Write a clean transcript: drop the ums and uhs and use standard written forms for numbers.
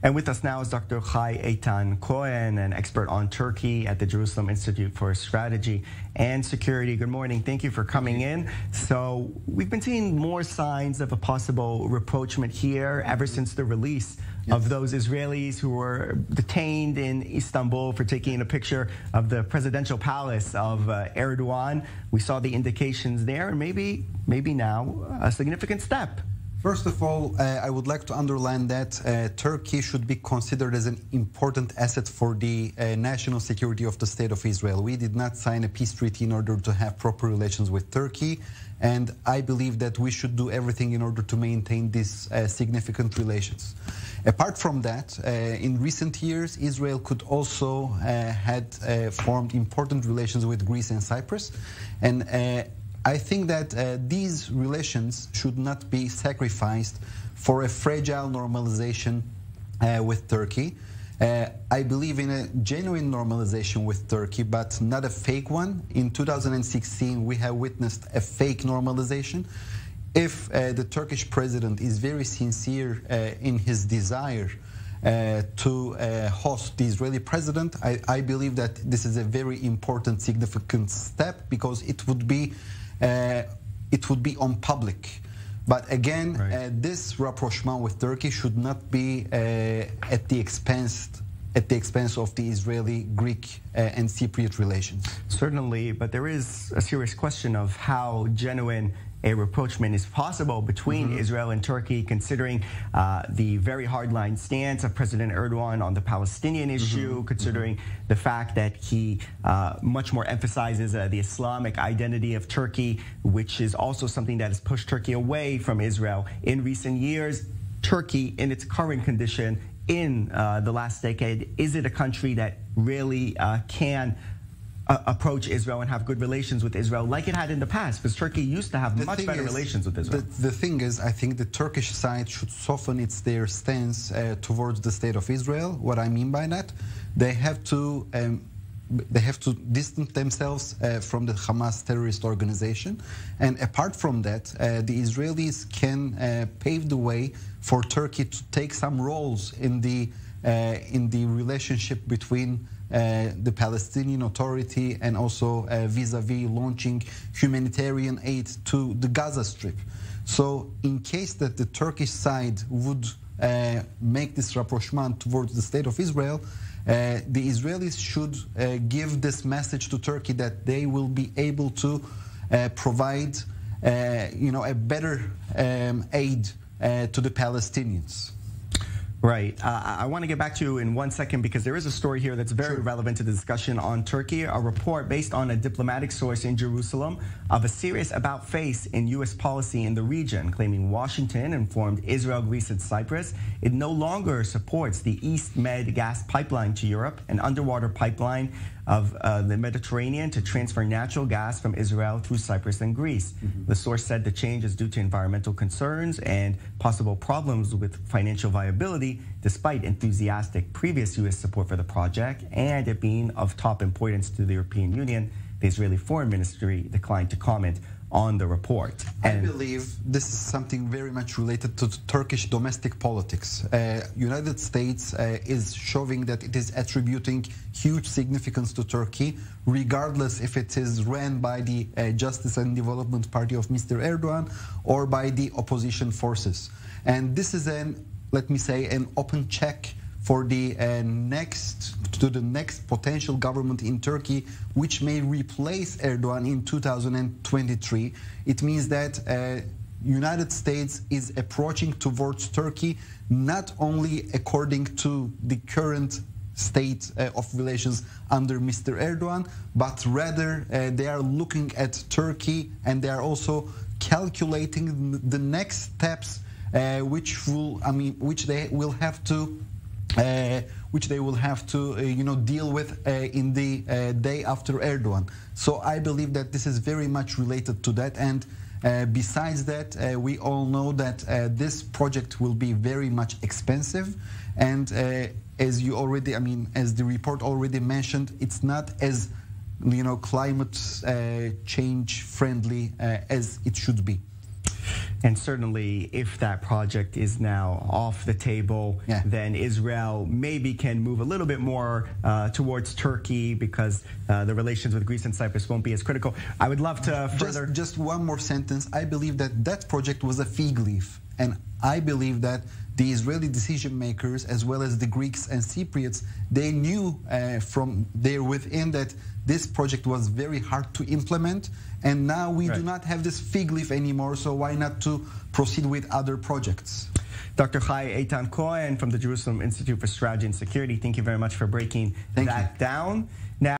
And with us now is Dr. Eytan Cohen, an expert on Turkey at the Jerusalem Institute for Strategy and Security. Good morning. Thank you for coming in. So we've been seeing more signs of a possible rapprochement here ever since the release of those Israelis who were detained in Istanbul for taking a picture of the presidential palace of Erdoğan. We saw the indications there, and maybe now a significant step. First of all, I would like to underline that Turkey should be considered as an important asset for the national security of the State of Israel. We did not sign a peace treaty in order to have proper relations with Turkey, and I believe that we should do everything in order to maintain these significant relations. Apart from that, in recent years, Israel could also had formed important relations with Greece and Cyprus, and I think that these relations should not be sacrificed for a fragile normalization with Turkey. I believe in a genuine normalization with Turkey, but not a fake one. In 2016, we have witnessed a fake normalization. If the Turkish president is very sincere in his desire to host the Israeli president, I believe that this is a very important, significant step, because it would be on public. But again, this rapprochement with Turkey should not be at the expense of the Israeli, Greek, and Cypriot relations. Certainly, but there is a serious question of how genuine a rapprochement is possible between Israel and Turkey, considering the very hardline stance of President Erdoğan on the Palestinian issue, considering the fact that he much more emphasizes the Islamic identity of Turkey, which is also something that has pushed Turkey away from Israel in recent years. Turkey, in its current condition in the last decade, is it a country that really can approach Israel and have good relations with Israel like it had in the past? Because Turkey used to have much better relations with Israel. The thing is, I think the Turkish side should soften their stance towards the State of Israel. What I mean by that, they have to distance themselves from the Hamas terrorist organization, and apart from that, the Israelis can pave the way for Turkey to take some roles in the relationship between the Palestinian Authority and also vis-a-vis launching humanitarian aid to the Gaza Strip. So in case that the Turkish side would make this rapprochement towards the State of Israel, the Israelis should give this message to Turkey that they will be able to provide a better aid to the Palestinians. Right. I want to get back to you in 1 second, because there is a story here that's very relevant to the discussion on Turkey. A report based on a diplomatic source in Jerusalem of a serious about-face in U.S. policy in the region, claiming Washington informed Israel, Greece, and Cyprus it no longer supports the East Med gas pipeline to Europe, an underwater pipeline of the Mediterranean to transfer natural gas from Israel through Cyprus and Greece. The source said the change is due to environmental concerns and possible problems with financial viability, despite enthusiastic previous U.S. support for the project and it being of top importance to the European Union. The Israeli Foreign Ministry declined to comment on the report. I believe this is something very much related to Turkish domestic politics. United States is showing that it is attributing huge significance to Turkey, regardless if it is ran by the Justice and Development Party of Mr. Erdoğan or by the opposition forces. And this is let me say, an open check for the next potential government in Turkey, which may replace Erdoğan in 2023. It means that United States is approaching towards Turkey not only according to the current state of relations under Mr. Erdoğan, but rather they are looking at Turkey and they are also calculating the next steps which they will have to deal with in the day after Erdoğan. So I believe that this is very much related to that. And besides that, we all know that this project will be very much expensive. And as the report already mentioned, it's not as climate change friendly as it should be. And certainly, if that project is now off the table, then Israel maybe can move a little bit more towards Turkey because the relations with Greece and Cyprus won't be as critical. I would love to further... Just one more sentence. I believe that that project was a fig leaf. And I believe that the Israeli decision makers, as well as the Greeks and Cypriots, they knew from there within that this project was very hard to implement. And now we do not have this fig leaf anymore, so why not to proceed with other projects? Dr. Chai Eytan Cohen from the Jerusalem Institute for Strategy and Security, thank you very much for breaking that down. Now,